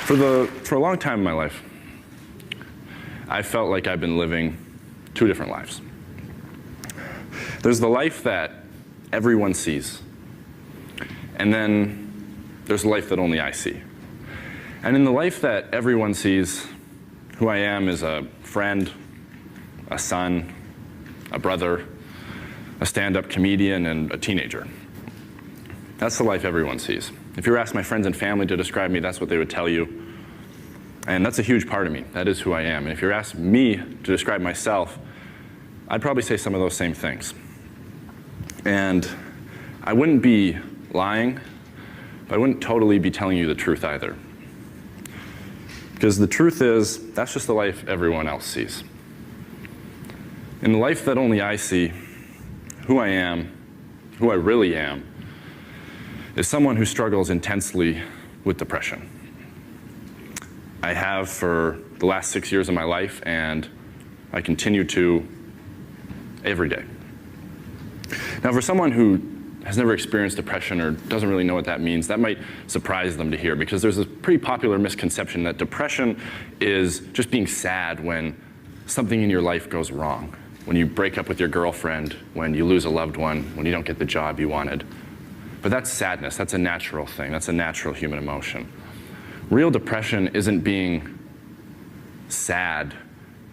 For a long time in my life, I felt like I've been living two different lives. There's the life that everyone sees, and then there's the life that only I see. And in the life that everyone sees, who I am is a friend, a son, a brother, a stand-up comedian, and a teenager. That's the life everyone sees. If you were asked my friends and family to describe me, that's what they would tell you. And that's a huge part of me. That is who I am. And if you're asked me to describe myself, I'd probably say some of those same things. And I wouldn't be lying, but I wouldn't totally be telling you the truth either. Because the truth is, that's just the life everyone else sees. In the life that only I see, who I am, who I really am, is someone who struggles intensely with depression. I have for the last 6 years of my life, and I continue to every day. Now, for someone who has never experienced depression or doesn't really know what that means, that might surprise them to hear, because there's a pretty popular misconception that depression is just being sad when something in your life goes wrong. When you break up with your girlfriend, when you lose a loved one, when you don't get the job you wanted. But that's sadness. That's a natural thing. That's a natural human emotion. Real depression isn't being sad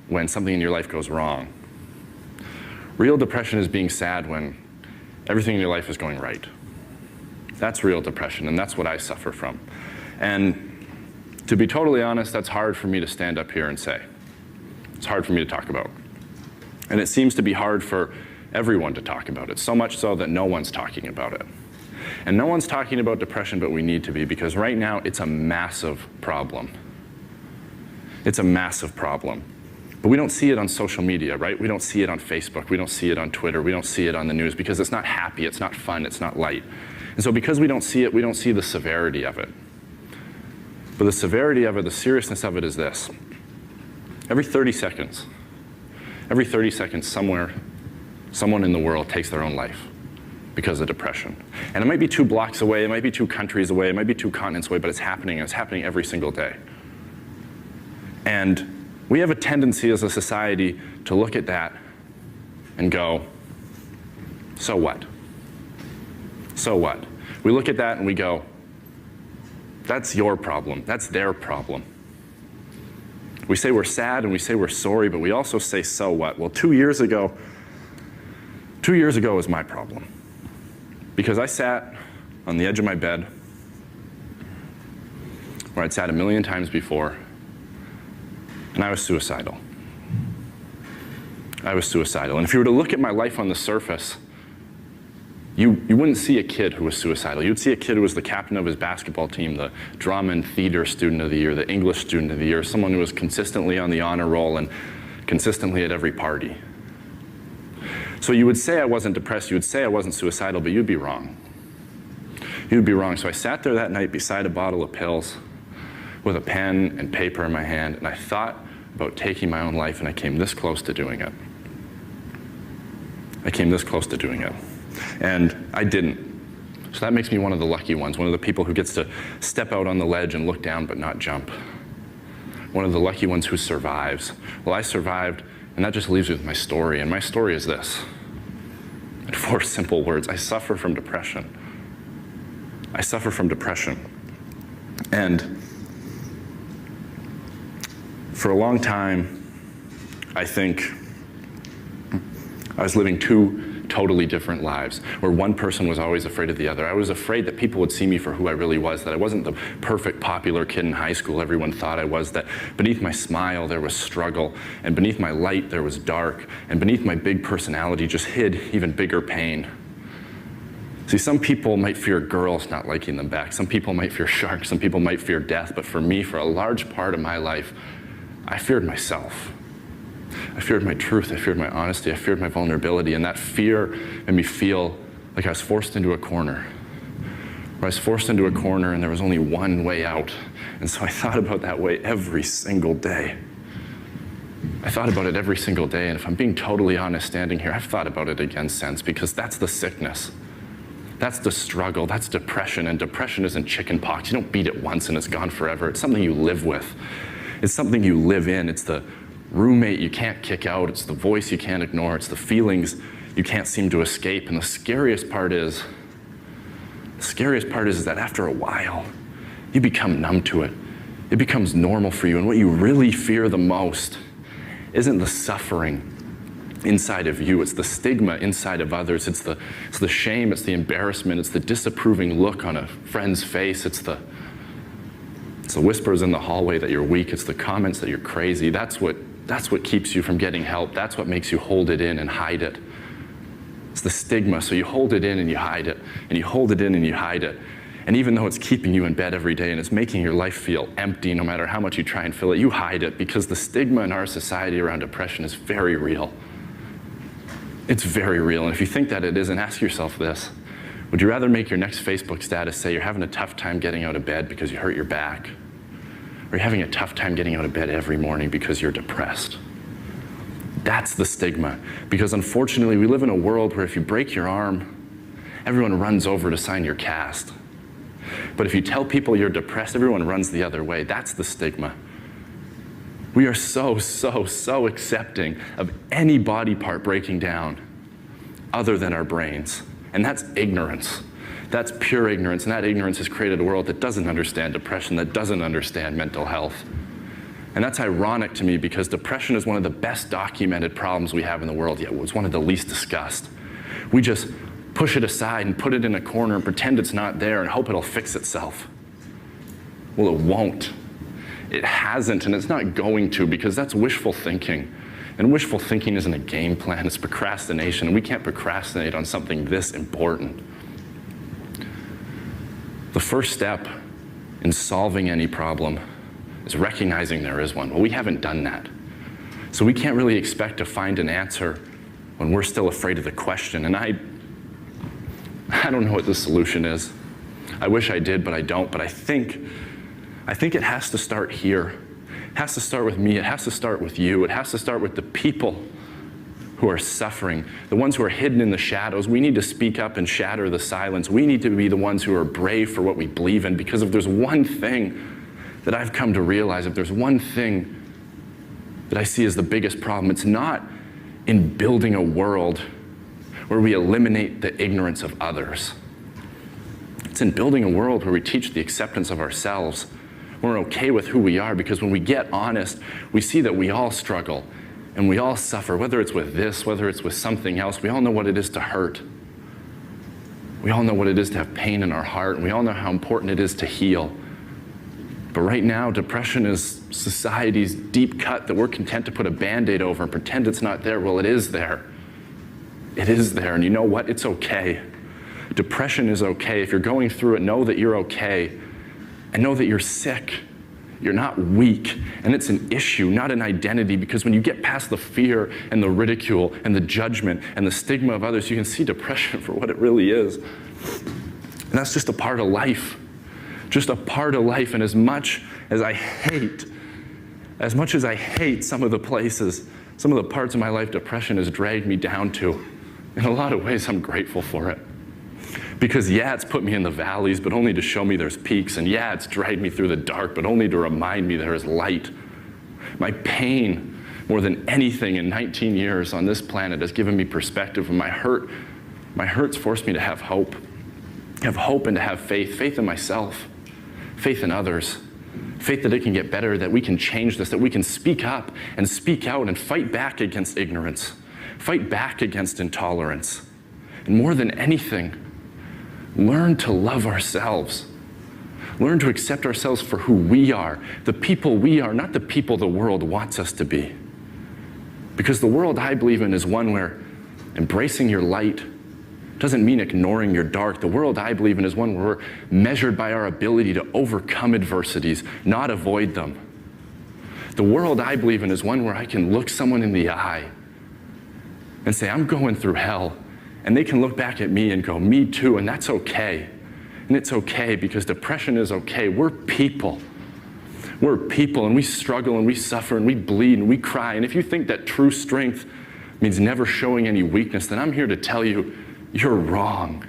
when something in your life goes wrong. Real depression is being sad when everything in your life is going right. That's real depression, and that's what I suffer from. And to be totally honest, that's hard for me to stand up here and say. It's hard for me to talk about. And it seems to be hard for everyone to talk about it, so much so that no one's talking about it. And no one's talking about depression, but we need to be, because right now it's a massive problem. It's a massive problem. But we don't see it on social media, right? We don't see it on Facebook. We don't see it on Twitter. We don't see it on the news, because it's not happy, it's not fun, it's not light. And so because we don't see it, we don't see the severity of it. But the severity of it, the seriousness of it is this. Every 30 seconds, somewhere, someone in the world takes their own life because of depression. And it might be 2 blocks away, it might be 2 countries away, it might be 2 continents away, but it's happening, and it's happening every single day. And we have a tendency as a society to look at that and go, so what? So what? We look at that and we go, that's your problem, that's their problem. We say we're sad and we say we're sorry, but we also say, so what? Well, 2 years ago was my problem. Because I sat on the edge of my bed, where I'd sat a million times before, and I was suicidal. I was suicidal. And if you were to look at my life on the surface, you wouldn't see a kid who was suicidal. You'd see a kid who was the captain of his basketball team, the drama and theater student of the year, the English student of the year, someone who was consistently on the honor roll and consistently at every party. So you would say I wasn't depressed, you would say I wasn't suicidal, but you'd be wrong. You'd be wrong. So I sat there that night beside a bottle of pills with a pen and paper in my hand, and I thought about taking my own life, and I came this close to doing it. I came this close to doing it. And I didn't. So that makes me one of the lucky ones, one of the people who gets to step out on the ledge and look down but not jump. One of the lucky ones who survives. Well, I survived, and that just leaves me with my story, and my story is this. In 4 simple words, I suffer from depression. I suffer from depression. And for a long time, I think I was living 2 totally different lives, where one person was always afraid of the other. I was afraid that people would see me for who I really was, that I wasn't the perfect popular kid in high school everyone thought I was, that beneath my smile there was struggle, and beneath my light there was dark, and beneath my big personality just hid even bigger pain. See, some people might fear girls not liking them back, some people might fear sharks, some people might fear death, but for me, for a large part of my life, I feared myself. I feared my truth, I feared my honesty, I feared my vulnerability, and that fear made me feel like I was forced into a corner. Where I was forced into a corner and there was only one way out. And so I thought about that way every single day. I thought about it every single day, and if I'm being totally honest standing here, I've thought about it again since, because that's the sickness. That's the struggle. That's depression. And depression isn't chicken pox. You don't beat it once and it's gone forever. It's something you live with. It's something you live in. It's the roommate you can't kick out. It's the voice you can't ignore. It's the feelings you can't seem to escape. And the scariest part is that after a while, you become numb to it. It becomes normal for you. And what you really fear the most isn't the suffering inside of you. It's the stigma inside of others. It's the shame. It's the embarrassment. It's the disapproving look on a friend's face. It's the whispers in the hallway that you're weak. It's the comments that you're crazy. That's what keeps you from getting help. That's what makes you hold it in and hide it. It's the stigma. So you hold it in and you hide it, and you hold it in and you hide it. And even though it's keeping you in bed every day and it's making your life feel empty no matter how much you try and fill it, you hide it because the stigma in our society around depression is very real. It's very real. And if you think that it isn't, ask yourself this. Would you rather make your next Facebook status say you're having a tough time getting out of bed because you hurt your back? Or you're having a tough time getting out of bed every morning because you're depressed? That's the stigma. Because unfortunately, we live in a world where if you break your arm, everyone runs over to sign your cast. But if you tell people you're depressed, everyone runs the other way. That's the stigma. We are so accepting of any body part breaking down other than our brains. And that's ignorance. That's pure ignorance. And that ignorance has created a world that doesn't understand depression, that doesn't understand mental health. And that's ironic to me because depression is one of the best documented problems we have in the world, yet it's one of the least discussed. We just push it aside and put it in a corner and pretend it's not there and hope it'll fix itself. Well, it won't. It hasn't, and it's not going to, because that's wishful thinking. And wishful thinking isn't a game plan, it's procrastination, and we can't procrastinate on something this important. The first step in solving any problem is recognizing there is one. Well, we haven't done that. So we can't really expect to find an answer when we're still afraid of the question. And I don't know what the solution is. I wish I did, but I don't. But I think it has to start here. It has to start with me. It has to start with you. It has to start with the people who are suffering, the ones who are hidden in the shadows. We need to speak up and shatter the silence. We need to be the ones who are brave for what we believe in, because if there's one thing that I've come to realize, if there's one thing that I see as the biggest problem, it's not in building a world where we eliminate the ignorance of others. It's in building a world where we teach the acceptance of ourselves. We're okay with who we are, because when we get honest, we see that we all struggle and we all suffer, whether it's with this, whether it's with something else. We all know what it is to hurt. We all know what it is to have pain in our heart, and we all know how important it is to heal. But right now, depression is society's deep cut that we're content to put a Band-Aid over and pretend it's not there. Well, it is there. It is there, and you know what? It's okay. Depression is okay. If you're going through it, know that you're okay, and know that you're sick. You're not weak, and it's an issue, not an identity, because when you get past the fear and the ridicule and the judgment and the stigma of others, you can see depression for what it really is. And that's just a part of life. Just a part of life. And as much as I hate some of the places, some of the parts of my life depression has dragged me down to, in a lot of ways I'm grateful for it. Because yeah, it's put me in the valleys, but only to show me there's peaks. And yeah, it's dragged me through the dark, but only to remind me there is light. My pain, more than anything in 19 years on this planet, has given me perspective. And my hurt's forced me to have hope and to have faith in myself, faith in others, faith that it can get better, that we can change this, that we can speak up and speak out and fight back against ignorance, fight back against intolerance. And more than anything, learn to love ourselves. Learn to accept ourselves for who we are, the people we are, not the people the world wants us to be. Because the world I believe in is one where embracing your light doesn't mean ignoring your dark. The world I believe in is one where we're measured by our ability to overcome adversities, not avoid them. The world I believe in is one where I can look someone in the eye and say, I'm going through hell. And they can look back at me and go, me too, and that's okay. And it's okay, because depression is okay. We're people. We're people, and we struggle, and we suffer, and we bleed, and we cry. And if you think that true strength means never showing any weakness, then I'm here to tell you, you're wrong.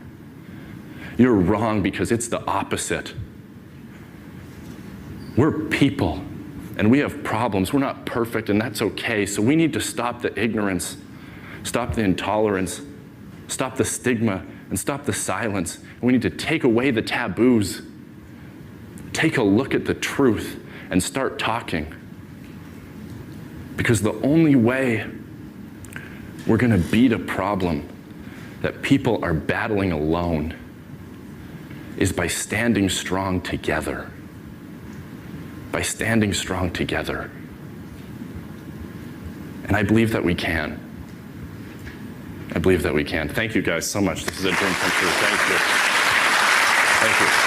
You're wrong because it's the opposite. We're people, and we have problems. We're not perfect, and that's okay. So we need to stop the ignorance, stop the intolerance, stop the stigma, and stop the silence. And we need to take away the taboos. Take a look at the truth and start talking. Because the only way we're going to beat a problem that people are battling alone is by standing strong together. By standing strong together. And I believe that we can. I believe that we can. Thank you guys so much. This is a dream come true. Thank you. Thank you.